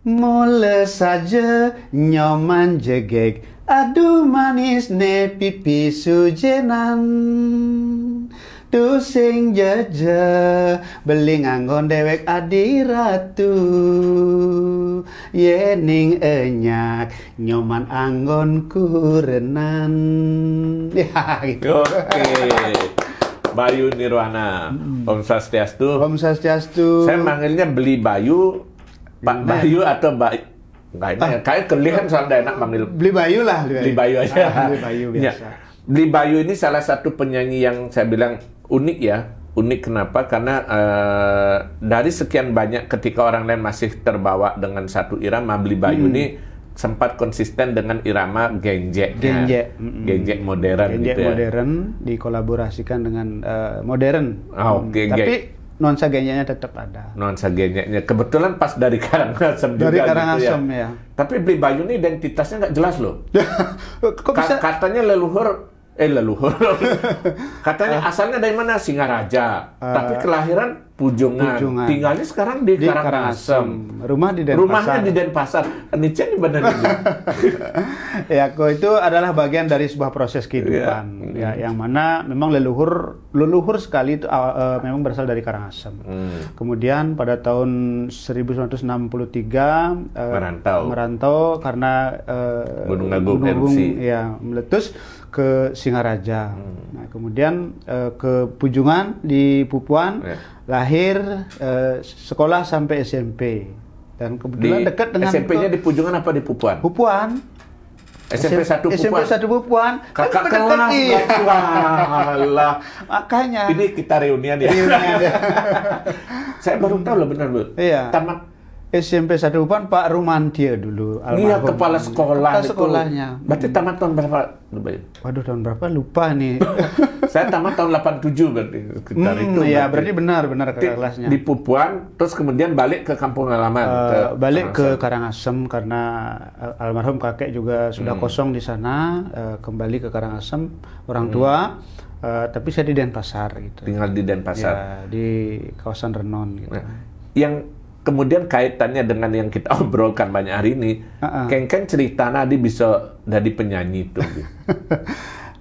Mula saja nyoman jegek, aduh manis ne pipi sujenan. Tu sing jaja beli nganggon dewek adi ratu. Yening enyak nyoman anggon kurenan. Ya gitu. Oke. Bayu Nirwana. Om Swastiastu. Om Swastiastu. Saya manggilnya beli Bayu, Pak Bayu atau Bayu. Kayak kelihatan soalnya enak manggil. Beli Bayu lah. Beli Bayu aja. Beli Bayu biasa. Ya. Beli Bayu ini salah satu penyanyi yang saya bilang unik ya. Unik kenapa? Karena dari sekian banyak ketika orang lain masih terbawa dengan satu irama, Beli Bayu ini sempat konsisten dengan irama genjek. Genjek modern Genjek gitu ya. modern dikolaborasikan dengan modern. Oke, tapi nuansa genjeknya tetap ada. Nuansa genjeknya. Kebetulan pas dari Karangasem juga Dari gitu Karangasem ya. Tapi Beli Bayu ini identitasnya nggak jelas loh. Kok bisa? Katanya leluhur. Katanya asalnya dari mana? Singaraja. Tapi kelahiran Pujungan. Tinggalnya sekarang di Karangasem. Rumahnya di Denpasar. Ini benar ini. Ya, kok itu adalah bagian dari sebuah proses kehidupan. Ya, yang mana memang leluhur sekali itu memang berasal dari Karangasem. Kemudian pada tahun 1963 merantau karena Gunung Agung erupsi. Ya, meletus ke Singaraja. Nah, kemudian ke Pujungan di Pupuan, lahir, sekolah sampai SMP. Dan kebetulan dekat dengan SMP-nya di Pujungan apa di Pupuan? Pupuan. SMP 1 Pupuan. SMP 1 Pupuan. Kakak kelas. Walah. Makanya. Ini kita reunian ya. Saya baru tahu loh benar, Bu. Iya. Tamat SMP 1 Pupuan Pak Rumantia dulu. Iya, kepala sekolah. Sekolahnya. Berarti tamat tahun berapa? Waduh, tahun berapa? Lupa nih. Saya tamat tahun 87 berarti. Iya, berarti benar kakak kelasnya. Di Pupuan, terus kemudian balik ke kampung halaman. Balik ke Karangasem karena almarhum kakek juga sudah kosong di sana. Kembali ke Karangasem, orang tua. Tapi saya di Denpasar gitu. Tinggal di Denpasar. Ya, di kawasan Renon gitu. Yang kemudian kaitannya dengan yang kita obrolkan banyak hari ini, Kengkeng cerita Nadi bisa dari penyanyi itu.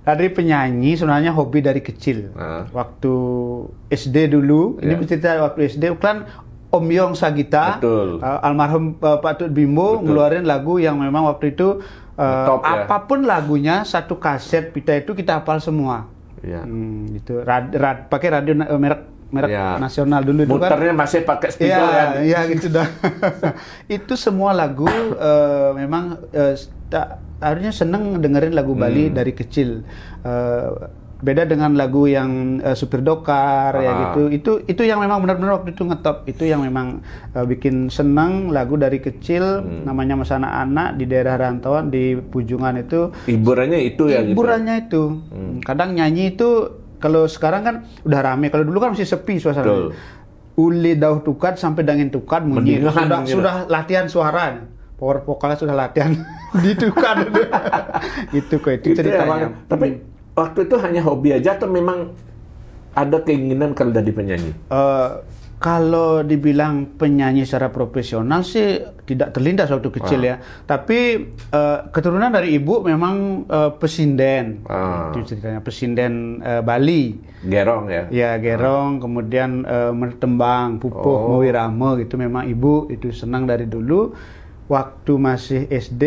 Dari penyanyi sebenarnya hobi dari kecil. Waktu SD dulu, ini cerita waktu SD kan Om Yong Sagita, almarhum Pak Tut Bimbo ngeluarin lagu yang memang waktu itu apapun lagunya, satu kaset pita itu kita hafal semua. Gitu. Pakai radio merek nasional dulu itu kan. Muternya masih pakai speaker ya. Iya gitu dah. Itu semua lagu memang harusnya seneng dengerin lagu Bali dari kecil. Beda dengan lagu yang Supir Dokar ya gitu. Itu yang memang benar-benar waktu itu ngetop. Itu yang memang bikin seneng lagu dari kecil. Namanya Mas Anak-anak di daerah rantauan di Pujungan itu. Hiburannya itu ya. Hiburannya itu. Kadang nyanyi itu. Kalau sekarang kan udah rame, kalau dulu kan masih sepi suasananya. Uli dauh tukat sampai dangin tukat bunyi. Sudah latihan suara. Power vokalnya sudah latihan di tukat. Itu ceritanya. Tapi waktu itu hanya hobi aja atau memang ada keinginan kalau jadi penyanyi? Kalau dibilang penyanyi secara profesional sih tidak terlintas waktu kecil ya. Tapi keturunan dari ibu memang pesinden. Itu ceritanya pesinden Bali. Gerong ya? Ya gerong. Kemudian mertembang, pupuh, mawirama gitu. Memang ibu itu senang dari dulu. Waktu masih SD,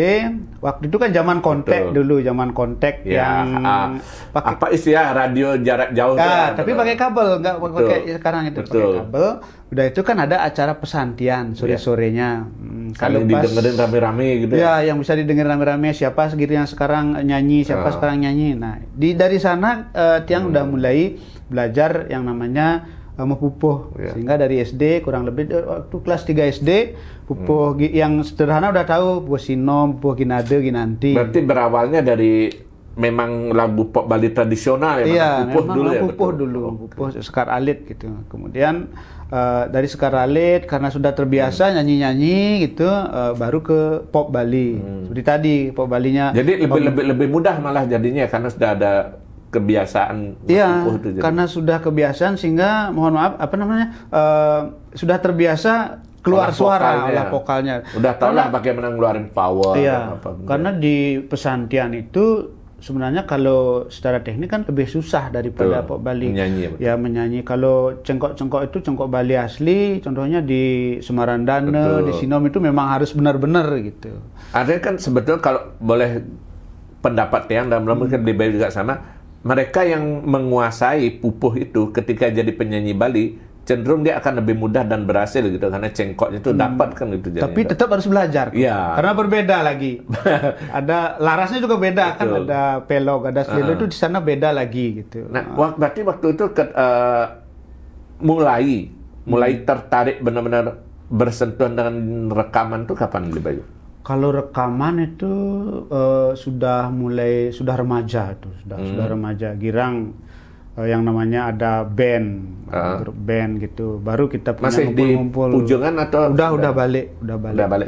waktu itu kan zaman kontak dulu, zaman kontak yang pakai apa istilah radio jarak jauh. Tapi pakai kabel, nggak pakai sekarang itu pakai kabel. Udah itu kan ada acara pesantian sore-sorenya. Kalau didengerin rame-rame gitu. Ya, yang bisa didengerin rame-rame siapa segitu yang sekarang nyanyi, siapa sekarang nyanyi. Nah, dari sana Tiang udah mulai belajar yang namanya mepupuh. Sehingga dari SD kurang lebih waktu kelas 3 SD pupuh yang sederhana udah tahu pupuh sinom, pupuh ginade, ginanti. Berarti berawalnya dari memang lagu pop Bali tradisional ya? Iya, memang pupuh dulu, pupuh Sekar Alit gitu. Kemudian dari Sekar Alit karena sudah terbiasa nyanyi-nyanyi gitu, baru ke pop Bali. Seperti tadi pop Balinya. Jadi lebih mudah malah jadinya karena sudah ada kebiasaan. Iya, karena sudah kebiasaan sehingga mohon maaf sudah terbiasa keluar suara, olah vokalnya. Udah tahu lah bagaimana ngeluarin power. Iya, karena di pesantian itu sebenarnya kalau secara teknik kan lebih susah daripada pop Bali. Menyanyi. Ya menyanyi. Kalau cengkok-cengkok itu cengkok Bali asli, contohnya di Semarandane, di Sinom itu memang harus benar-benar gitu. Ada kan sebetulnya kalau boleh pendapat yang dalam mungkin lebih baik juga sama, mereka yang menguasai pupuh itu ketika jadi penyanyi Bali cenderung dia akan lebih mudah dan berhasil gitu karena cengkoknya itu dapat kan gitu. Tapi tetap harus belajar. Iya. Karena berbeda lagi. Ada larasnya juga beda. Betul. Kan ada pelog, ada selilo itu di sana beda lagi gitu. Nah, berarti waktu itu mulai tertarik benar-benar bersentuhan dengan rekaman itu kapan lebih baik? Kalau rekaman itu sudah remaja itu, sudah remaja. Girang yang namanya ada band, grup band gitu. Baru kita punya ngumpul-ngumpul. Masih di Pujongan atau udah balik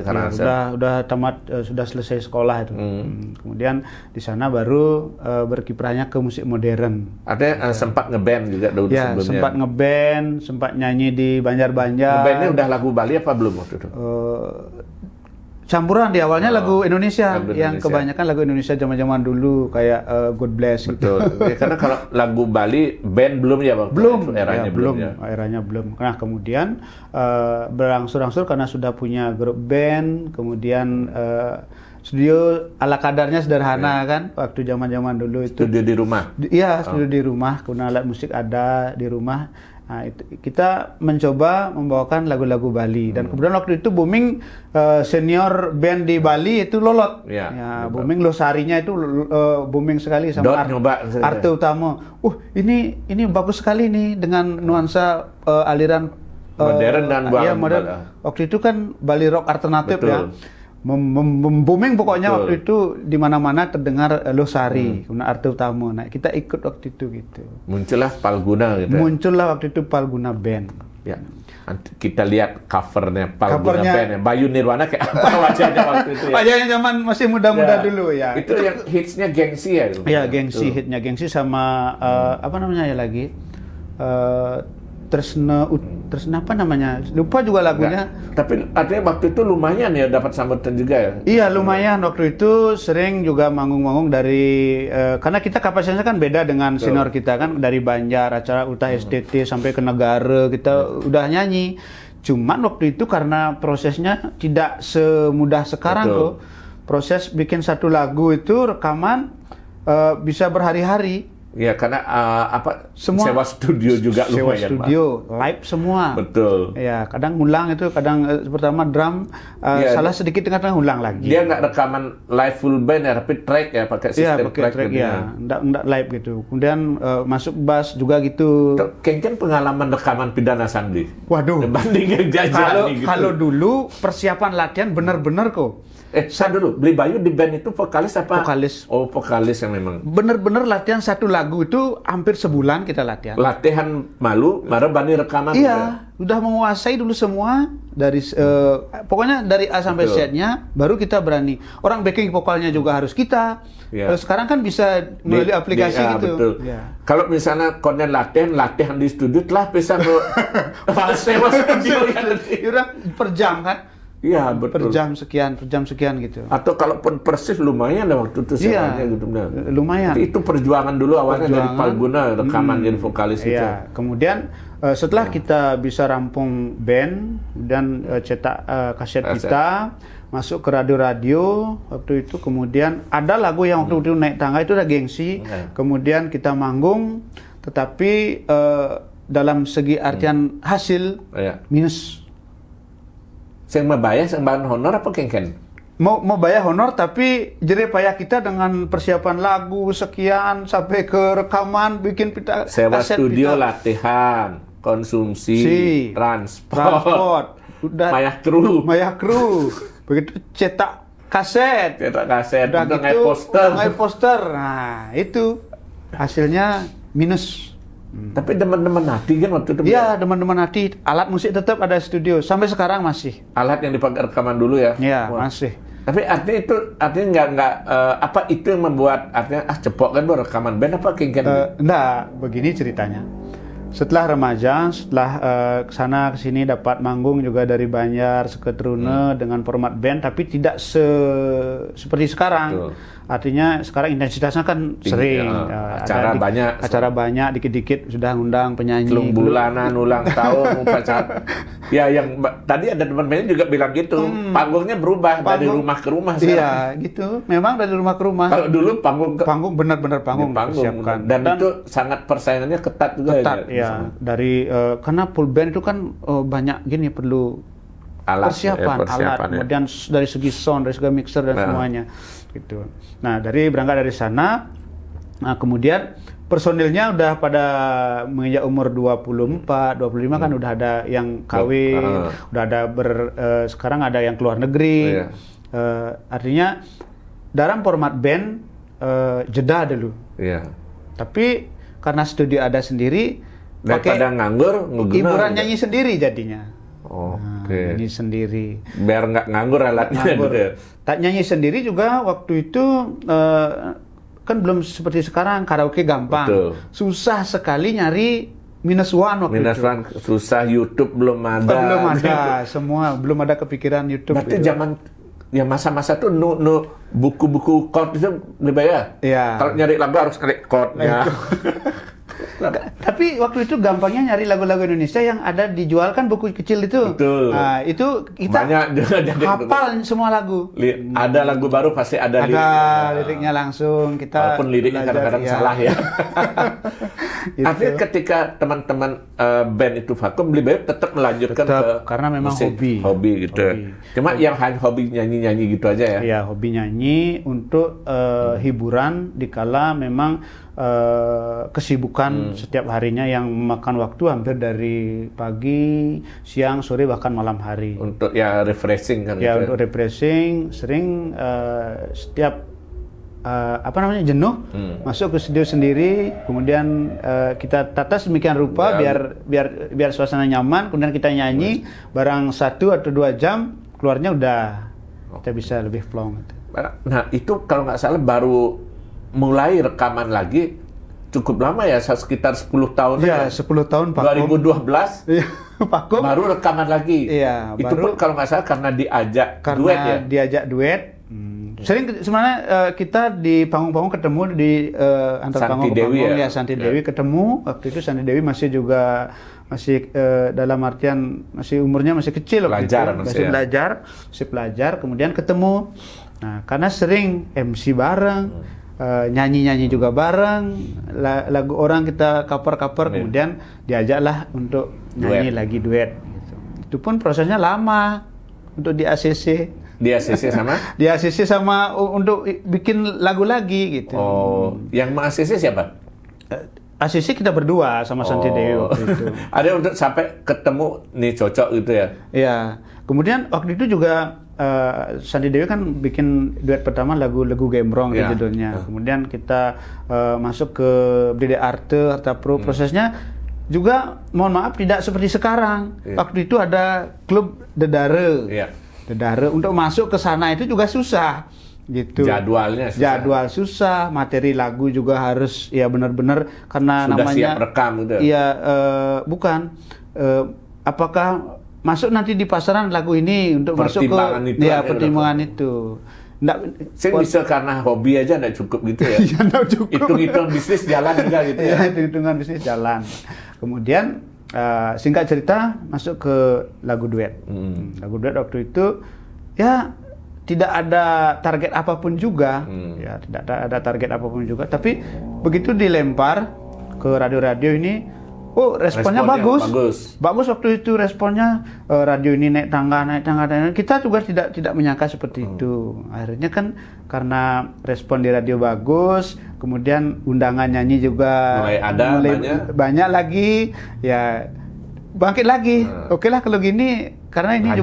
karena udah tamat, sudah selesai sekolah itu. Kemudian di sana baru berkiprahnya ke musik modern. Ada sempat ngeband juga dulu sebelumnya. Ya, sempat ngeband, sempat nyanyi di Banjar-Banjar. Ngebandnya udah lagu Bali apa belum waktu itu? Campuran di awalnya lagu Indonesia, yang kebanyakan lagu Indonesia zaman-zaman dulu kayak God Bless. Betul. Ya, karena kalau lagu Bali band belum ya bang? Belum, Eranya belum. Nah kemudian berangsur-angsur karena sudah punya grup band, kemudian studio ala kadarnya sederhana kan, waktu zaman-zaman dulu itu. Studio di rumah? Iya, studio di rumah, kemudian alat musik ada di rumah. Nah, itu kita mencoba membawakan lagu-lagu Bali dan kemudian waktu itu booming senior band di Bali itu Lolot. Ya, booming Losarinya itu booming sekali sama Arte Utama. Ini bagus sekali nih dengan nuansa aliran modern dan modern. Waktu itu kan Bali rock alternatif. Betul. Ya. Booming pokoknya waktu itu di mana-mana terdengar Losari, kemudian Arte Utama. Nah, kita ikut waktu itu gitu. Muncullah Palguna gitu. Muncullah waktu itu Palguna Band. Ya. Nanti kita lihat covernya Palguna Band ya. Bayu Nirwana kayak apa wajahnya waktu itu ya. Wajahnya zaman masih muda-muda dulu ya. Itu yang hitsnya Gengsi ya. Iya, Gengsi, hitnya Gengsi sama apa namanya ya lagi? Tresna apa namanya? Lupa juga lagunya. Tapi artinya waktu itu lumayan ya dapat sambutan juga ya? Iya lumayan, waktu itu sering juga manggung-manggung dari karena kita kapasitasnya kan beda dengan senior kita kan, dari Banjar, acara Ultah STT sampai ke negara kita udah nyanyi. Cuman waktu itu karena prosesnya tidak semudah sekarang kok. Proses bikin satu lagu itu rekaman bisa berhari-hari. Ya karena sewa studio juga lumayan. Sewa studio, live semua. Betul. Ya kadang ngulang itu, kadang pertama drum salah sedikit tengah-tengah ngulang lagi. Dia nggak rekaman live full band ya, tapi track ya pakai sistem pakai track ya, nggak live gitu. Kemudian masuk bass juga gitu. Kengken pengalaman rekaman Pidana Sandi. Waduh. Bandingin Jajani gitu. Kalau dulu persiapan latihan benar-benar kok. Saya dulu beli Bayu di band itu vokalis apa? Vokalis. Oh vokalis yang memang. Bener-bener latihan satu lagu itu hampir sebulan kita latihan. Latihan baru bani rekaman. Iya, udah menguasai dulu semua dari pokoknya dari A sampai Z-nya, baru kita berani. Orang backing vokalnya juga harus kita. Ya. Sekarang kan bisa melalui aplikasi gitu. Betul. Ya. Kalau misalnya konen latihan di studio telah bisa sewa studio per jam kan. Iya betul. Per jam sekian gitu. Atau kalaupun persis lumayan lah waktu itu sewanya gitu. Lumayan. Itu perjuangan dulu awalnya dari Palguna rekaman jadi vokalis itu. Iya. Kemudian setelah kita bisa rampung band dan cetak kaset kita, masuk ke radio-radio waktu itu, kemudian ada lagu yang waktu itu naik tangga itu ada Gengsi. Kemudian kita manggung, tetapi dalam segi artian hasil minus. Yang mau bayar, yang bahan honor apa kengken? Mau bayar honor, tapi jerih payah kita dengan persiapan lagu sekian sampai ke rekaman, bikin pita sewa studio, latihan, konsumsi, transport, udah maya kru, begitu cetak kaset, udah gitu, poster, nah itu hasilnya minus. Tapi demen-demen hati kan waktu itu? Iya, demen-demen hati. Alat musik tetap ada studio. Sampai sekarang masih. Alat yang dipakai rekaman dulu ya? Iya, masih. Tapi artinya nggak apa itu yang membuat artinya cepok kan rekaman band apa kengken? Enggak, begini ceritanya. Setelah remaja, setelah kesana kesini dapat manggung juga dari Banjar, Seketrune dengan format band, tapi tidak seperti sekarang. Betul. Artinya sekarang intensitasnya kan sering, acara banyak, dikit-dikit sudah ngundang penyanyi. Telung bulanan, ulang tahun, upacara. Ya, yang tadi ada teman-teman juga bilang gitu, panggungnya berubah dari rumah ke rumah. Iya, gitu. Memang dari rumah ke rumah. Kalau dulu panggung benar-benar panggung dipersiapkan. Dan itu sangat persaingannya ketat juga. Ketat, ya. Dari karena full band itu kan banyak gini, perlu persiapan alat, kemudian dari segi sound, dari segi mixer dan semuanya gitu. Nah, berangkat dari sana, nah kemudian personilnya udah pada menginjak umur 24, 25 kan udah ada yang kawin, udah ada sekarang ada yang keluar negeri. Artinya dalam format band jeda dulu. Tapi karena studio ada sendiri, daripada nganggur, hiburan nyanyi sendiri jadinya. Nyanyi sendiri. Biar nggak nganggur alatnya. Tak nyanyi sendiri juga waktu itu kan belum seperti sekarang karaoke gampang. Betul. Susah sekali nyari minus one waktu itu. Susah, YouTube belum ada. Belum ada, semua belum ada kepikiran YouTube. Berarti zaman ya masa-masa tuh buku-buku chord itu lebih ya. Kalau nyari lagu harus cari chordnya. Tapi waktu itu gampangnya nyari lagu-lagu Indonesia yang ada dijual kan buku kecil itu. Betul. Nah, itu kita hafal semua lagu. Ada lagu baru pasti ada liriknya langsung. Kita walaupun liriknya kadang-kadang salah ya. Gitu. Artinya ketika teman-teman band itu vakum, lebih baik tetap melanjutkan karena memang musik, hobi gitu. Cuma yang hanya hobi nyanyi-nyanyi gitu aja ya. Iya, hobi nyanyi untuk hiburan dikala memang kesibukan setiap harinya yang memakan waktu hampir dari pagi, siang, sore bahkan malam hari. Untuk ya refreshing kan. Ya, untuk refreshing sering setiap jenuh masuk ke studio sendiri, kemudian kita tata sedemikian rupa biar suasana nyaman, kemudian kita nyanyi barang 1 atau 2 jam keluarnya udah kita bisa lebih plong gitu. Nah, itu kalau nggak salah baru mulai rekaman lagi cukup lama ya, sekitar 10 tahun. Iya, 10 tahun vakum. 2012 vakum. Baru rekaman lagi. Iya, itu pun kalau nggak salah karena diajak duet. Sering sebenarnya kita di panggung-panggung ketemu di antar panggung ke panggung ya Santi Dewi ketemu. Waktu itu Santi Dewi masih dalam artian masih umurnya masih kecil masih belajar, kemudian ketemu. Nah, karena sering MC bareng, nyanyi-nyanyi juga bareng, lagu orang kita cover-cover, kemudian diajaklah untuk nyanyi lagi duet gitu. Itu pun prosesnya lama untuk di ACC. Di ACC sama? Di ACC sama untuk bikin lagu lagi gitu. Yang ACC siapa? ACC kita berdua sama Santi Dewi waktu itu. Ada untuk sampai ketemu nih cocok gitu ya? Iya. Kemudian waktu itu juga Santi Dewi kan bikin duet pertama lagu Gembrong judulnya. Kemudian kita masuk ke BD Harta Pro. Prosesnya juga mohon maaf tidak seperti sekarang. Waktu itu ada klub Dedare. Dedare untuk masuk ke sana itu juga susah gitu. Jadwal susah, materi lagu juga harus ya benar-benar karena sudah namanya siap rekam gitu. Iya, bukan apakah masuk nanti di pasaran lagu ini untuk masuk ke pertimbangan itu. Saya bisa karena hobi aja nggak cukup gitu ya. Nggak cukup. Hitung-hitung bisnis jalan juga gitu ya. Hitung-hitungan bisnis jalan. Kemudian singkat cerita masuk ke lagu duet. Lagu duet waktu itu ya tidak ada target apapun juga, ya tidak ada target apapun juga. Tapi begitu dilempar ke radio-radio ini, responnya bagus waktu itu responnya. Radio ini naik tangga. Kita juga tidak menyangka seperti itu. Akhirnya kan karena respon di radio bagus, kemudian undangan nyanyi juga mulai banyak lagi, ya bangkit lagi. Oke lah kalau gini, karena ini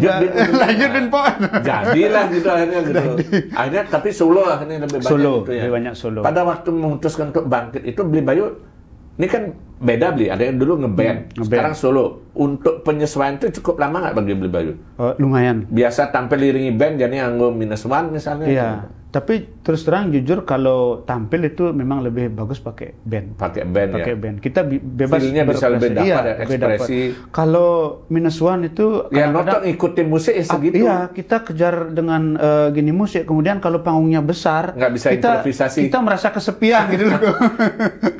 lanjutin po. Jadilah gitu akhirnya gitu. Akhirnya tapi solo akhirnya lebih banyak gitu ya. Lebih banyak solo. Pada waktu memutuskan untuk bangkit itu Beli Bayu ini kan beda Beli, ada yang dulu ngeband, sekarang solo. Untuk penyesuaian itu cukup lama nggak bagi Beli Bayu? Lumayan. Biasa tampil iringi band jadi nganggo -1 misalnya. Iya. Tapi terus terang jujur kalau tampil itu memang lebih bagus pakai band. Pakai band pakai ya. band. Kita bebas Feel-nya bisa lebih dapat ya, ekspresi. Kalau Minus One itu ya nonton ikutin musik segitu. Iya, kita kejar dengan gini musik. Kemudian kalau panggungnya besar, nggak bisa improvisasi. Kita merasa kesepian gitu loh.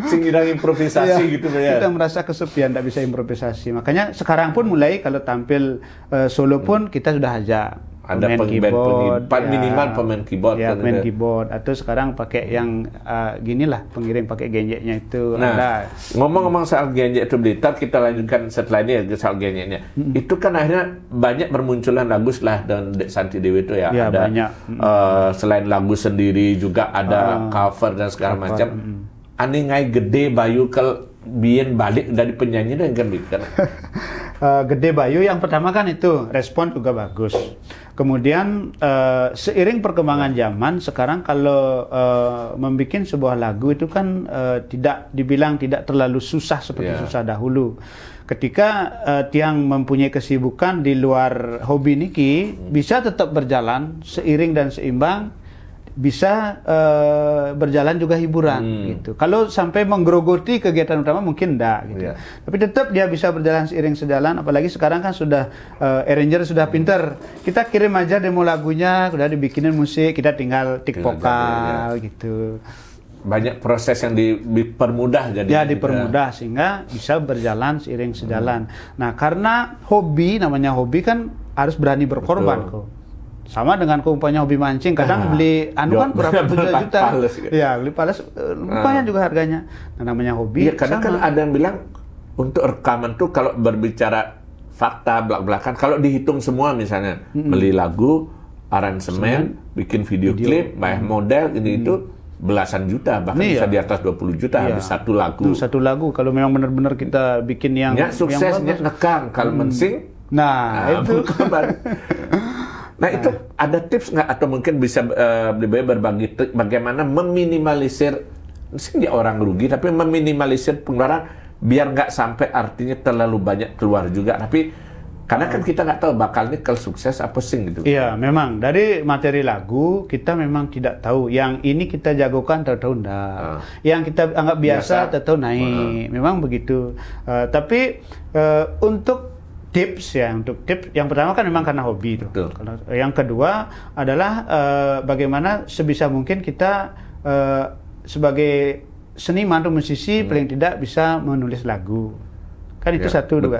Singgirang improvisasi gitu ya. Kita merasa kesepian, nggak bisa improvisasi. Makanya sekarang pun mulai kalau tampil solo pun kita sudah ajak. Ada keyboard, minimal pemain keyboard. Ya, pemain keyboard. Atau sekarang pakai yang gini lah, pengiring pakai genjeknya itu. Nah, ngomong-ngomong soal genjek itu Blitar, kita lanjutkan setelah ini ya soal genjeknya. Itu kan akhirnya banyak bermunculan lagu lah dan Dek Santi Dewi itu ya. Ada banyak. Selain lagu sendiri juga ada cover dan segala macam. Ani ngai gede bayu kel bien balik dari penyanyi dan kan Blitar. Gede Bayu yang pertama kan itu respon juga bagus. Kemudian seiring perkembangan zaman sekarang kalau membuat sebuah lagu itu kan tidak dibilang tidak terlalu susah seperti susah dahulu. Ketika tiang mempunyai kesibukan di luar hobi niki bisa tetap berjalan seiring dan seimbang, bisa berjalan juga hiburan gitu. Kalau sampai menggerogoti kegiatan utama mungkin enggak gitu. Tapi tetap dia bisa berjalan seiring sejalan, apalagi sekarang kan sudah arranger sudah pinter. Kita kirim aja demo lagunya, sudah dibikinin musik, kita tinggal tik vokal gitu. Banyak proses yang dipermudah jadi. Ya, dipermudah sehingga bisa berjalan seiring sejalan. Nah, karena hobi namanya hobi kan harus berani berkorban kok. Sama dengan umpamanya hobi mancing, kadang beli kan berapa juta. Ya, beli pales lumayan juga harganya. Nah, namanya hobi. Iya, kadang kan ada yang bilang untuk rekaman tuh kalau berbicara fakta belak-belakan, kalau dihitung semua misalnya beli lagu, aransemen, bikin video klip, bayar model ini itu belasan juta, bahkan bisa di atas 20 juta habis satu lagu. Satu lagu kalau memang benar-benar kita bikin yang suksesnya nekang kalau mensing. Nah, itu Nah itu ada tips nggak atau mungkin bisa berbagi trik bagaimana meminimalisir, mungkin orang rugi tapi meminimalisir pengeluaran biar nggak sampai artinya terlalu banyak keluar juga, tapi karena kan kita nggak tahu bakal nikel sukses apa sing gitu. Iya, memang dari materi lagu kita memang tidak tahu yang ini kita jagokan tahu-tahu enggak, yang kita anggap biasa tahu-tahu naik, memang begitu. Tapi untuk tips yang pertama kan memang karena hobi itu. Yang kedua adalah bagaimana sebisa mungkin kita sebagai seniman atau musisi paling tidak bisa menulis lagu. Kan itu satu juga.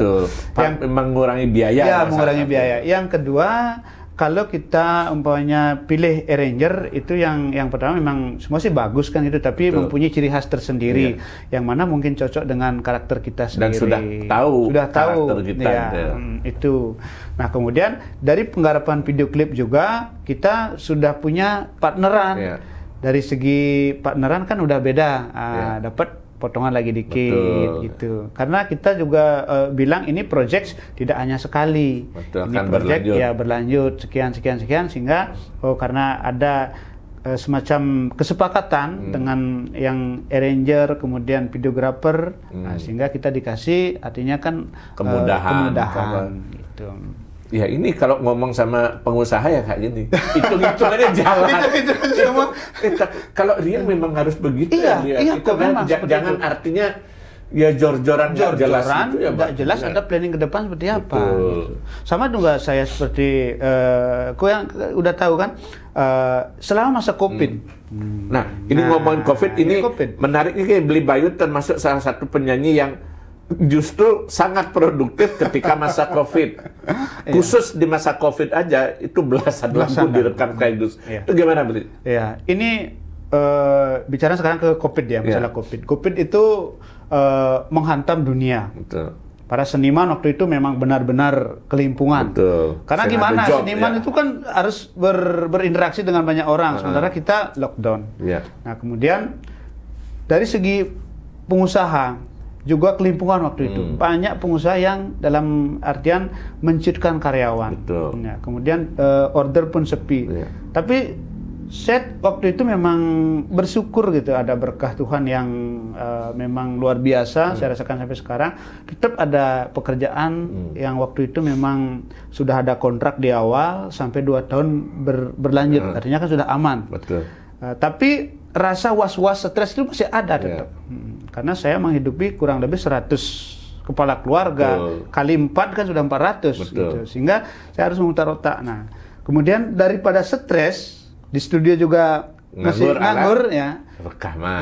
Yang mengurangi biaya. Ya, mengurangi biaya. Yang kedua, kalau kita umpamanya pilih arranger itu yang pertama memang semua sih bagus kan itu, tapi mempunyai ciri khas tersendiri yang mana mungkin cocok dengan karakter kita sendiri. Dan sudah tahu karakter kita. Itu. Nah, kemudian dari penggarapan video klip juga kita sudah punya partneran. Dari segi partneran kan udah beda. Dapat potongan lagi dikit gitu. Karena kita juga bilang ini project tidak hanya sekali. Ini project berlanjut sekian sehingga karena ada semacam kesepakatan dengan yang arranger kemudian videographer, sehingga kita dikasih artinya kan kemudahan gitu. Ya ini kalau ngomong sama pengusaha ya kayak gini, hitung-hitungannya jalan. Kalau Rian memang harus begitu. Iya, jangan artinya ya jor-joran nggak jelas. Jelas ada planning ke depan seperti apa. Gitu. Sama juga saya seperti kau yang udah tahu kan selama masa COVID. Nah ini ngomongin COVID ini menariknya kayak Beli Bayu termasuk salah satu penyanyi yang justru sangat produktif ketika masa COVID. Khusus di masa COVID aja itu belasan lagu direkam sekaligus. Itu gimana, Beli? Ya, ini bicara sekarang ke COVID ya, masalah COVID. COVID itu menghantam dunia. Betul. Para seniman waktu itu memang benar-benar kelimpungan. Betul. Karena gimana, seniman itu kan harus berinteraksi dengan banyak orang, sementara kita lockdown. Nah, kemudian dari segi pengusaha juga kelimpungan waktu itu. Banyak pengusaha yang dalam artian menciptakan karyawan. Ya, kemudian order pun sepi. Tapi Saya waktu itu memang bersyukur gitu, ada berkah Tuhan yang memang luar biasa. Saya rasakan sampai sekarang tetap ada pekerjaan yang waktu itu memang sudah ada kontrak di awal sampai 2 tahun berlanjut, artinya kan sudah aman. Betul. Tapi rasa was-was, stres itu masih ada tetap. Karena saya menghidupi kurang lebih 100 kepala keluarga, kali 4 kan sudah 400 gitu. Sehingga saya harus memutar otak. Nah, kemudian daripada stres, di studio juga masih nganggur ya.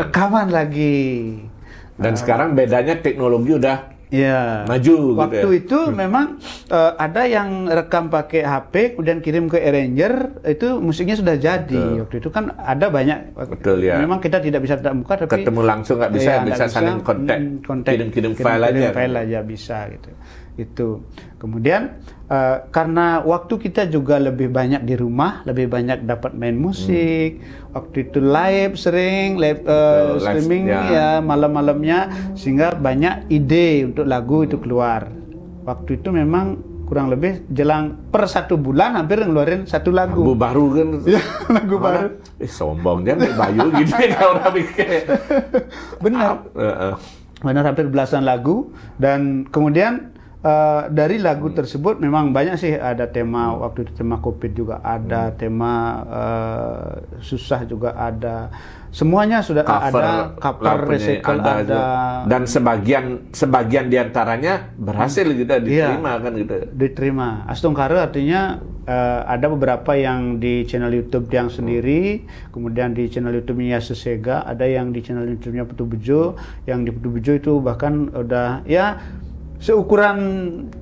Rekaman lagi. Dan sekarang bedanya teknologi udah maju. Waktu gitu itu memang ada yang rekam pakai HP, kemudian kirim ke arranger, itu musiknya sudah jadi. Waktu itu kan ada banyak. Betul ya. Memang kita tidak bisa tatap muka, tapi ketemu langsung nggak bisa, bisa saling kontak, kirim file aja bisa gitu. Itu. Kemudian karena waktu kita juga lebih banyak di rumah, lebih banyak dapat main musik. Waktu itu live streaming ya malam-malamnya, sehingga banyak ide untuk lagu itu keluar. Waktu itu memang kurang lebih jelang per 1 bulan hampir ngeluarin 1 lagu. Lagu baru kan? Lagu baru. Sombong dia Bayu gitu ya orang pikir. Benar. Benar, hampir belasan lagu. Dan kemudian dari lagu tersebut memang banyak sih, ada tema waktu itu tema COVID juga ada, tema susah juga ada, semuanya sudah ada, cover recycle ada, dan sebagian diantaranya berhasil gitu diterima kan gitu. Diterima. Astungkara artinya ada beberapa yang di channel YouTube yang sendiri, kemudian di channel YouTube-nya Sesega, ada yang di channel YouTube-nya Putu Bejo, yang di Putu Bejo itu bahkan udah ya seukuran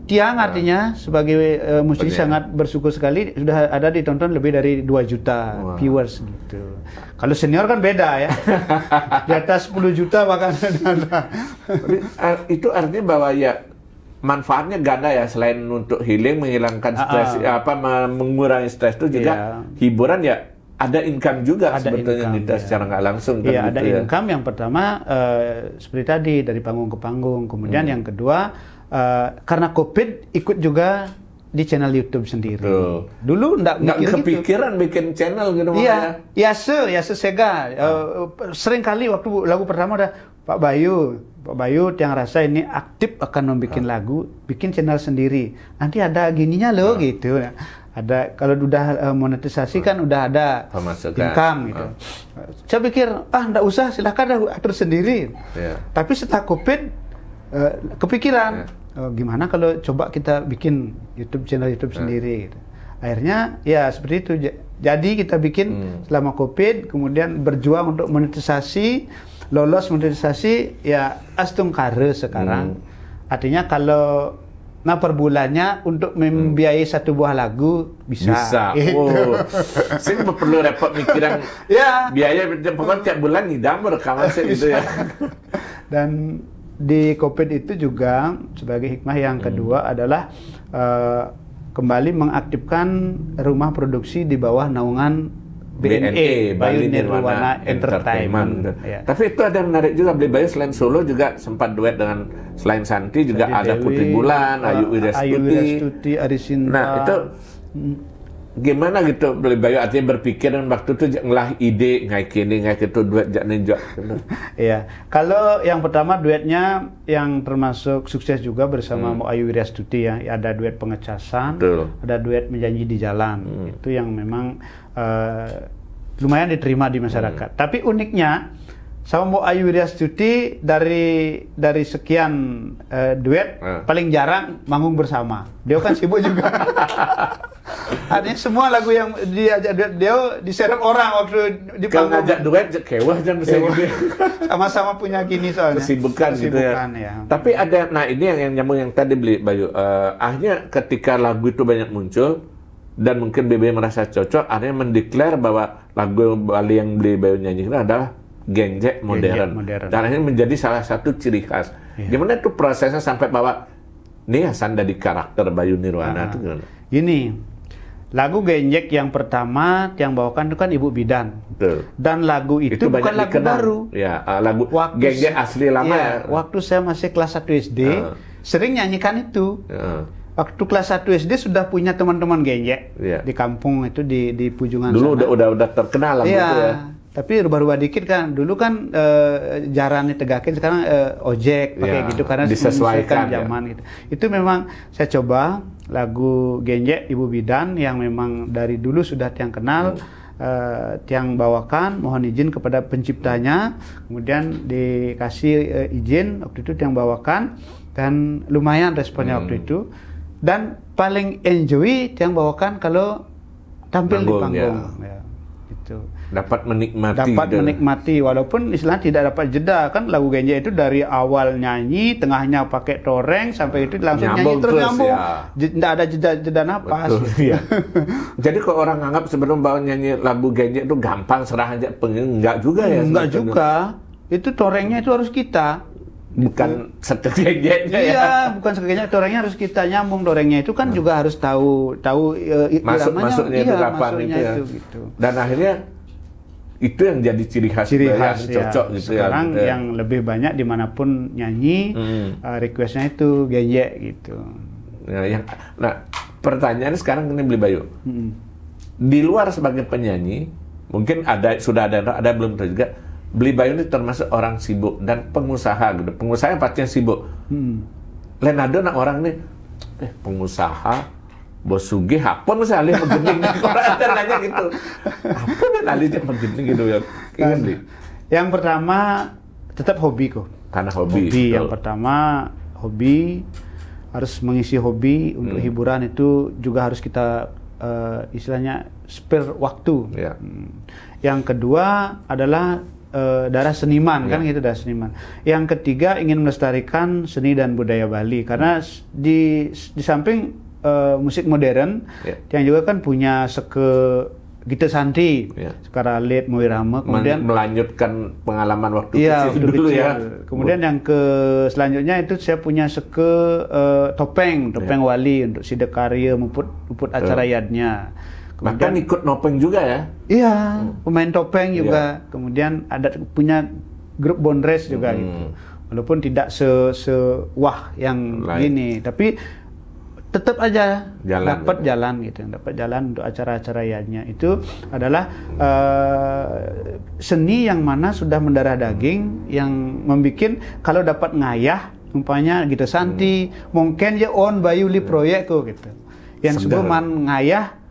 tiang, artinya sebagai musisi sangat bersyukur sekali sudah ada ditonton lebih dari 2 juta viewers gitu. Kalau senior kan beda ya. Di atas 10 juta bahkan ada. Itu artinya bahwa ya manfaatnya ganda ya, selain untuk healing, menghilangkan stres, mengurangi stres itu juga hiburan ya. Ada income juga ada sebetulnya income, secara nggak langsung. Iya, ada income. Yang pertama seperti tadi dari panggung ke panggung. Kemudian yang kedua karena COVID ikut juga di channel YouTube sendiri. Dulu nggak kepikiran gitu, bikin channel gitu. Iya, Yase Sega. Sering kali waktu lagu pertama ada Pak Bayu yang rasa ini aktif akan membuat lagu, bikin channel sendiri. Nanti ada gininya loh gitu. Ada, kalau udah monetisasi kan udah ada income gitu. Saya pikir nggak usah, silakan atur sendiri. Tapi setelah COVID kepikiran gimana kalau coba kita bikin channel YouTube sendiri gitu. Akhirnya ya seperti itu. Jadi kita bikin selama COVID, kemudian berjuang untuk monetisasi, lolos monetisasi ya Astungkara sekarang. Artinya kalau per bulannya untuk membiayai 1 buah lagu bisa. Gitu. Saya perlu repot mikiran biaya, pokoknya tiap bulan ngidam rekaman gitu ya. Dan di COVID itu juga sebagai hikmah yang kedua adalah kembali mengaktifkan rumah produksi di bawah naungan BNE, Bayu Nirwana Entertainment. Tapi itu ada yang menarik juga, Bayu selain solo juga sempat duet dengan, selain Santi juga ada Putri Bulan, Ayu Widastuti, Arisinta. Nah itu gimana gitu Bayu artinya berpikir dan waktu itu ngelah ide ngai itu duet jak ninja. Iya, kalau yang pertama duetnya yang termasuk sukses juga bersama Ayu Widastuti ya, ada duet Pengecasan, ada duet Menjanji di Jalan. Itu yang memang lumayan diterima di masyarakat. Tapi uniknya sama Mbak Ayu Widastuti dari sekian duet paling jarang manggung bersama. Dia kan sibuk juga. Artinya semua lagu yang diajak duet dia diserap orang waktu di panggung. Kalau ngajak duet kewah jangan bisa gitu. Sama-sama punya gini soalnya. Kesibukan gitu ya. Tapi ada, nah ini yang nyambung yang tadi Bayu. Akhirnya ketika lagu itu banyak muncul dan mungkin BB merasa cocok, akhirnya mendeklar bahwa lagu Bali yang Bayu nyanyi itu adalah genjek modern. Dan ini menjadi salah satu ciri khas. Gimana tuh prosesnya sampai bahwa ini Hasan dari karakter Bayu Nirwana itu gimana? Gini, lagu genjek yang pertama yang bawakan itu kan Ibu Bidan. Betul. Dan lagu itu bukan lagu baru. Ya, lagu genjek asli lama. Waktu saya masih kelas 1 SD, sering nyanyikan itu. waktu kelas 1 SD sudah punya teman-teman genjek di kampung itu di Pujungan dulu sana. udah terkenal lah gitu ya. Tapi rubah-rubah dikit kan. Dulu kan jarang ditegakin, sekarang ojek pakai gitu karena disesuaikan zaman gitu. Itu memang saya coba lagu genjek Ibu Bidan yang memang dari dulu sudah tiang kenal. Tiang bawakan, mohon izin kepada penciptanya, kemudian dikasih izin waktu itu tiang bawakan dan lumayan responnya waktu itu. Dan paling enjoy tiang bawakan kalau tampil di panggung. Ya, gitu. Dapat menikmati walaupun istilahnya tidak dapat jeda kan lagu genjek itu dari awal nyanyi, tengahnya pakai toreng sampai itu langsung nyambung terus nyambung. Tidak ada jeda napas. Betul, ya. Jadi kalau orang anggap sebelum bawa nyanyi lagu genjek itu gampang serah aja, enggak juga ya. Enggak juga. Itu torengnya itu harus kita. Bukan sekegenjeknya ya. Iya, bukan sekegenjeknya, torengnya harus kita nyambung. Torengnya itu kan juga harus tahu masuknya itu kapan itu ya. Gitu. Dan akhirnya itu yang jadi ciri khas yang cocok gitu ya. Sekarang yang lebih banyak dimanapun nyanyi requestnya itu genjek gitu. Nah, pertanyaan sekarang ini Beli Bayu. Di luar sebagai penyanyi, mungkin sudah ada belum tahu juga. Beli Bayu ini termasuk orang sibuk dan pengusaha gitu. Pengusaha pasti yang sibuk. Lenado nak orang ini pengusaha bos sugih hapon misalnya menggening orang nanya gitu. Apa dan alihnya menggening gitu ya. Yang pertama tetap hobi kok. Karena hobi. Yang pertama hobi, harus mengisi hobi untuk hiburan itu juga harus kita istilahnya spare waktu. Yang kedua adalah darah seniman kan gitu, darah seniman. Yang ketiga ingin melestarikan seni dan budaya Bali karena di samping musik modern yang juga kan punya Gita Santi, sekarang Late Moirama, kemudian melanjutkan pengalaman waktu kecil dulu ya. Kemudian yang selanjutnya itu saya punya topeng wali untuk Sidakarya Muput acara yadnya. Bahkan ikut nopeng juga ya? Iya, pemain topeng juga. Kemudian ada punya grup bondres juga gitu. Walaupun tidak sewah yang gini, tapi tetap aja dapat jalan gitu, dapat jalan untuk acara-acara yadnya. Itu adalah seni yang mana sudah mendarah daging, yang membikin kalau dapat ngayah, umpamanya Gita Santi, mungkin ya on Bayu li proyek kok gitu. Yang sebelum ngayah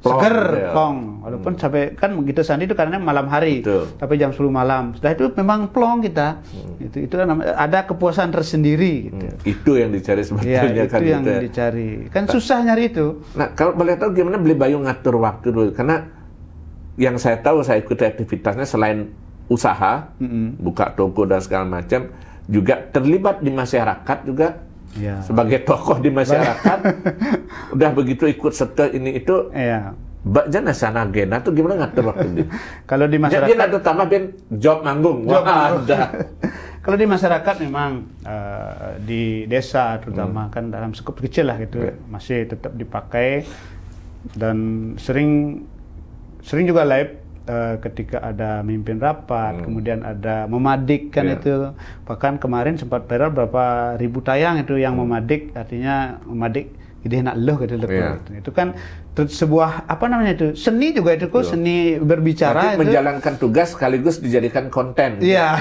seger, plong. Walaupun sampai kan Gita Santi itu karena malam hari, tapi jam 10 malam. Setelah itu memang plong kita. Itu ada kepuasan tersendiri. Gitu. Itu yang dicari sebetulnya ya, kan. Itu yang dicari. Kan susah nyari itu. Nah, kalau boleh tahu gimana Beli Bayu ngatur waktu dulu? Karena yang saya tahu saya ikuti aktivitasnya selain usaha, buka toko dan segala macam, juga terlibat di masyarakat juga. Ya. Sebagai tokoh di masyarakat, udah begitu ikut serta ini itu, Bakjana sana agenda tuh gimana ngatur waktu itu? Kalau di masyarakat, jadi terutama job manggung, ada. Kalau di masyarakat memang di desa terutama kan dalam skup kecil lah gitu, masih tetap dipakai dan sering juga live. Ketika ada mimpin rapat, kemudian ada memadik kan itu, bahkan kemarin sempat viral berapa ribu tayang itu yang memadik, artinya memadik ide nak loh gitu. Itu kan sebuah apa namanya itu seni juga itu kok, seni berbicara. Itu menjalankan tugas sekaligus dijadikan konten. Iya.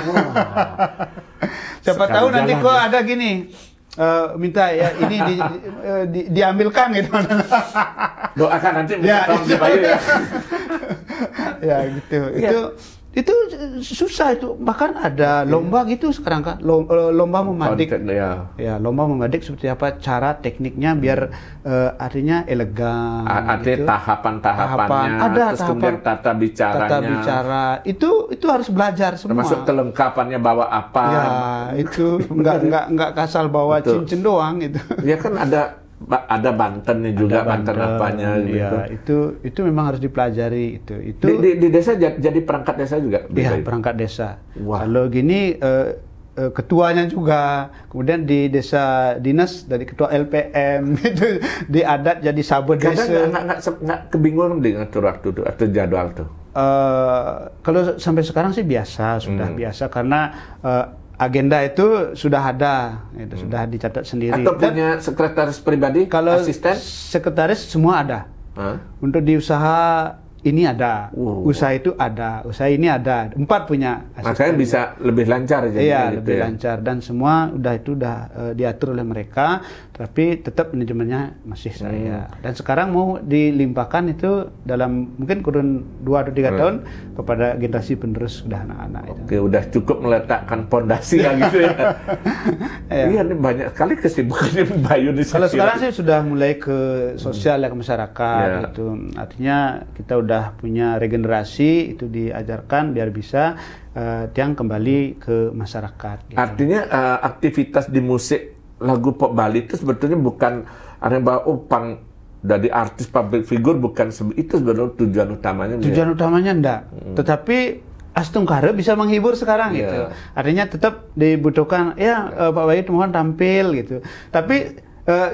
Siapa tahu nanti kok ada gini. Minta ya ini diambilkan gitu. Doakan nanti Beli Bayu ya. Ya gitu. Itu susah itu. Bahkan ada lomba gitu sekarang kan. Lomba memadik. Ya, lomba memadik seperti apa cara tekniknya biar artinya elegan. Ada gitu. Tahapan-tahapannya. Ada terus kemudian tata bicaranya. Tata bicara. Itu harus belajar semua. Termasuk kelengkapannya bawa apa. Ya, itu enggak kasal bawa cincin doang gitu. Ya kan ada Bantennya juga, Banten apanya gitu. Ya, itu memang harus dipelajari itu. Di desa jadi perangkat desa juga. Iya, perangkat desa. Kalau gini ketuanya juga, kemudian di desa dinas dari ketua LPM itu di adat jadi saber desa. Nggak kebingungan dengan ngatur waktu itu atau jadwal tuh. Kalau sampai sekarang sih biasa, sudah biasa karena agenda itu sudah ada, itu sudah dicatat sendiri. Atau punya sekretaris pribadi, kalau asisten? Sekretaris semua ada. Untuk di usaha ini ada, usaha itu ada, usaha ini ada, 4 punya asisten. Makanya bisa lebih lancar jadi. Iya, gitu lebih ya. lancar dan semua udah diatur oleh mereka, tapi tetap manajemennya masih saya. Dan sekarang mau dilimpahkan itu dalam mungkin kurun 2 atau 3 tahun kepada generasi penerus udah anak-anak. Oke, udah cukup meletakkan pondasi ya gitu ya. Iya, ini banyak sekali kesibukannya Bayu di Kalau sekarang sih sudah mulai ke sosial ya, ke masyarakat gitu. Artinya kita udah punya regenerasi itu diajarkan biar bisa tiang kembali ke masyarakat. Gitu. Artinya aktivitas di musik lagu pop Bali itu sebetulnya bukan ada yang bawa pang dari artis public figure, bukan itu sebenarnya tujuan utamanya. Tujuan utamanya enggak. Tetapi Astungkara bisa menghibur sekarang gitu. Artinya tetap dibutuhkan Pak Bayu mohon tampil gitu. Tapi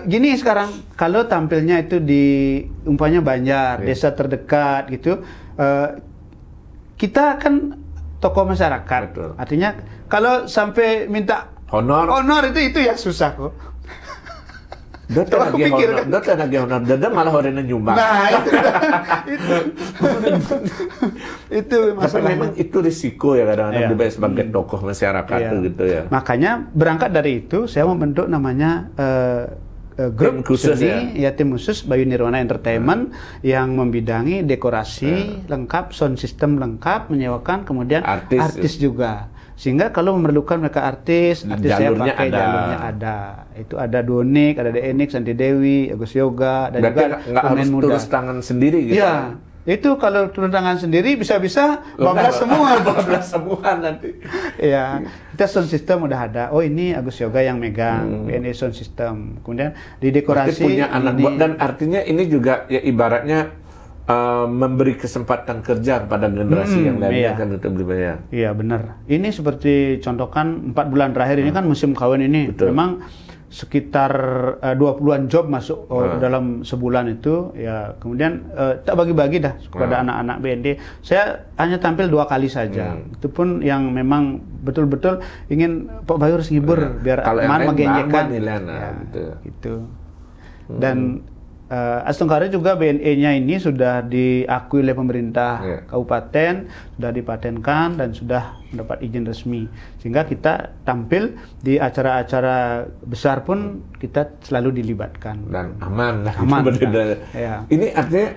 gini sekarang, kalau tampilnya itu di umpamanya Banjar, desa terdekat gitu, kita kan tokoh masyarakat. Betul. Artinya kalau sampai minta honor itu ya susah kok. Dota lagi honor, dada malah orang nyumbang. Nah, itu masalahnya. Tapi memang itu risiko ya kadang-kadang dibayar sebagai tokoh masyarakat gitu ya. Makanya berangkat dari itu saya membentuk namanya grup khusus tim khusus Bayu Nirwana Entertainment yang membidangi dekorasi lengkap, sound system lengkap, menyewakan kemudian artis juga. Sehingga kalau memerlukan mereka artis saya pakai jalurnya ada. Itu ada Donik, ada DNX, Santi Dewi, Agus Yoga, dan berarti juga pemain muda. Turun tangan sendiri gitu. Iya. Itu kalau turun tangan sendiri bisa-bisa bablas semua. Bablas semua nanti. Iya. Kita sound system udah ada. Oh ini Agus Yoga yang megang BNI sound system. Kemudian di dekorasi punya anak buah, dan artinya ini juga ya ibaratnya memberi kesempatan kerja pada generasi yang lainnya kan untuk berbayar. Iya benar. Ini seperti contohkan 4 bulan terakhir ini kan musim kawin ini. Betul. Memang sekitar 20-an job masuk dalam sebulan itu ya. Kemudian tak bagi-bagi dah kepada anak-anak BND. Saya hanya tampil 2 kali saja. Itu pun yang memang betul-betul ingin Pak Bayu harus ngibur biar aman menggenyekan. Gitu. Dan Astungkara juga BNE-nya ini sudah diakui oleh pemerintah kabupaten, sudah dipatenkan dan sudah mendapat izin resmi. Sehingga kita tampil di acara-acara besar pun kita selalu dilibatkan. Dan aman lah. Aman. Ini artinya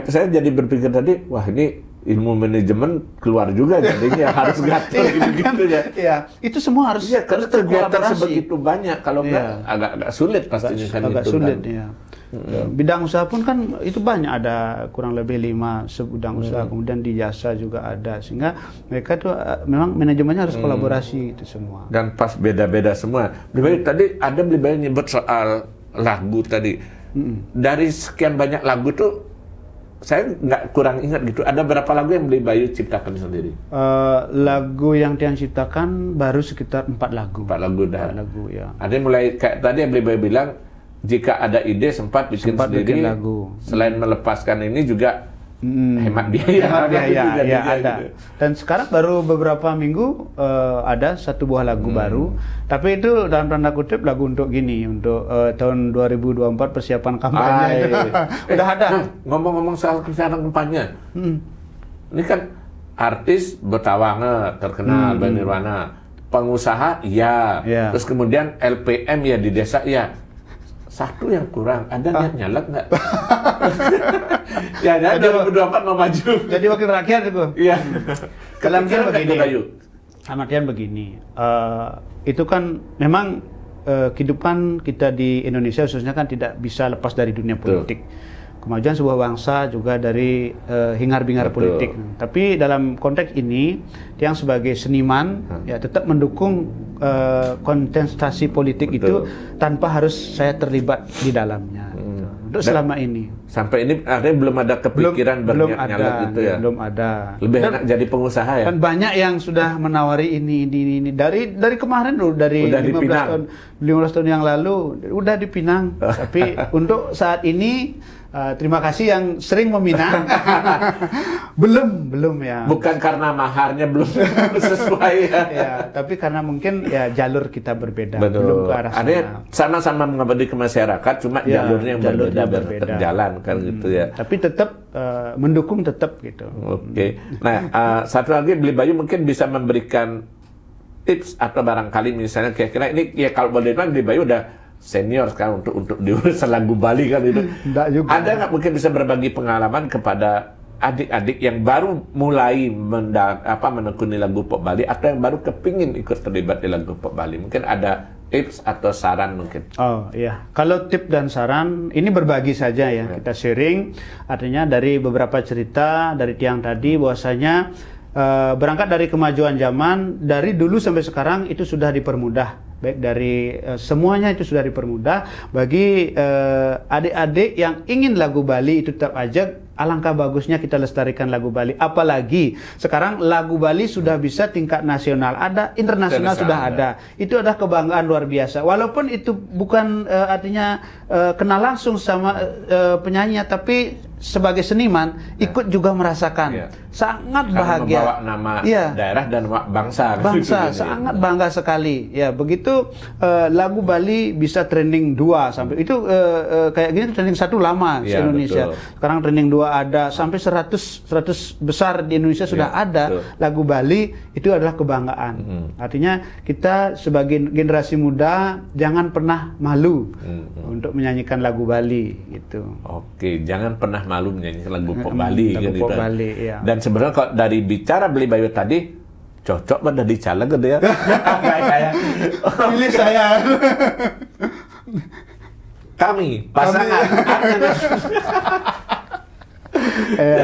saya jadi berpikir tadi, wah ini ilmu manajemen keluar juga jadinya harus ngatur gitu ya. Iya, itu semua harus karena kegiatan sebegitu banyak, kalau enggak agak sulit pastinya kan agak itu sulit kan. Ya. Bidang usaha pun kan itu banyak, ada kurang lebih 5 sebidang usaha, kemudian di jasa juga ada, sehingga mereka tuh memang manajemennya harus kolaborasi itu semua. Dan pas beda-beda semua. Tadi ada Bayu nyebut soal lagu tadi. Dari sekian banyak lagu tuh saya nggak kurang ingat gitu. Ada berapa lagu yang Bayu ciptakan sendiri? Lagu yang Tiang ciptakan baru sekitar 4 lagu. 4 lagu dah. 4 lagu ya. Ada yang mulai kayak tadi yang Bayu bilang, jika ada ide sempat bikin sendiri. Bikin lagu. Selain melepaskan ini juga hemat biaya. Hemat biaya, ya ada. Gitu. Dan sekarang baru beberapa minggu ada 1 buah lagu baru. Tapi itu dalam tanda kutip lagu untuk gini, untuk tahun 2024 persiapan kampanye. Udah ada. Ngomong-ngomong soal persiapan kampanye, ini kan artis Betawange terkenal, Bayu Nirwana, pengusaha terus kemudian LPM ya di desa ya. Satu yang kurang, ada niat nyalek nggak? Ya, 2024 mau maju. Jadi wakil rakyat itu. Iya. Kemudian begini, itu kan memang kehidupan kita di Indonesia khususnya kan tidak bisa lepas dari dunia politik. Kemajuan sebuah bangsa juga dari hingar-bingar politik. Tapi dalam konteks ini, yang sebagai seniman ya tetap mendukung kontestasi politik itu tanpa harus saya terlibat di dalamnya. Untuk selama ini. Sampai ini artinya belum ada kepikiran bernyalek gitu ya? Belum ada. Lebih enak jadi pengusaha ya? Kan banyak yang sudah menawari ini. Dari kemarin loh, dari 15 tahun yang lalu udah dipinang. Tapi untuk saat ini terima kasih yang sering meminang. belum ya. Bukan karena maharnya belum sesuai ya. Ya, tapi karena mungkin ya jalur kita berbeda. Betul. Belum ke arah sana. Ada sama-sama mengabdi ke masyarakat, cuma Ya, jalurnya yang berbeda berjalan kan gitu ya. Tapi tetap mendukung tetap gitu. Oke. Nah, satu lagi Beli Bayu mungkin bisa memberikan tips atau barangkali misalnya kira-kira ini ya kalau boleh bilang Beli Bayu udah senior sekarang untuk diurusan lagu Bali kan itu. Ada nggak mungkin bisa berbagi pengalaman kepada adik-adik yang baru mulai menekuni lagu pop Bali atau yang baru kepingin ikut terlibat di lagu pop Bali? Mungkin ada tips atau saran mungkin? Oh iya, kalau tips dan saran ini berbagi saja ya. Kita sharing, artinya dari beberapa cerita dari tiang tadi bahwasanya berangkat dari kemajuan zaman, dari dulu sampai sekarang itu sudah dipermudah. Baik dari semuanya itu sudah dipermudah bagi adik-adik yang ingin lagu Bali itu tetap aja. Alangkah bagusnya kita lestarikan lagu Bali. Apalagi sekarang lagu Bali sudah bisa tingkat nasional ada, internasional sudah ada. Itu adalah kebanggaan luar biasa. Walaupun itu bukan artinya kenal langsung sama penyanyinya, tapi sebagai seniman ikut juga merasakan. Sangat bahagia. Membawa nama daerah dan bangsa. Bangsa sangat bangga sekali. Ya, begitu lagu Bali bisa trending 2 sampai itu kayak gini trending 1 lama di Indonesia. Betul. Sekarang trending 2 ada sampai 100 besar di Indonesia sudah ada. Betul. Lagu Bali itu adalah kebanggaan. Artinya kita sebagai generasi muda jangan pernah malu untuk menyanyikan lagu Bali gitu. Oke, jangan pernah malu menyanyikan lagu pop Bali lagu gitu. Pop Bali, ya. Dan sebenarnya kalau dari bicara Beli Bayu tadi cocok pada di caleg gitu ya. Pilih saya. Kami pasangan.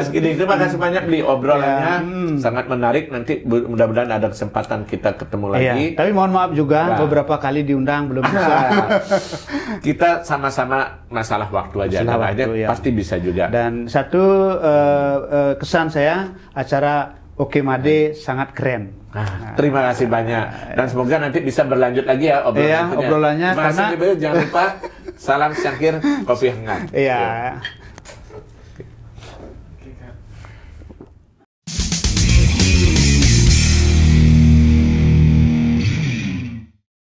Jadi terima kasih banyak Beli, obrolannya sangat menarik. Nanti mudah-mudahan ada kesempatan kita ketemu lagi. Tapi mohon maaf juga beberapa kali diundang belum bisa. Kita sama-sama masalah waktu aja. Pasti bisa juga. Dan satu kesan saya acara Oke Made sangat keren. Terima kasih banyak. Dan semoga nanti bisa berlanjut lagi ya obrolannya. Obrolannya karena jangan lupa salam Syakir kopi hangat. Iya.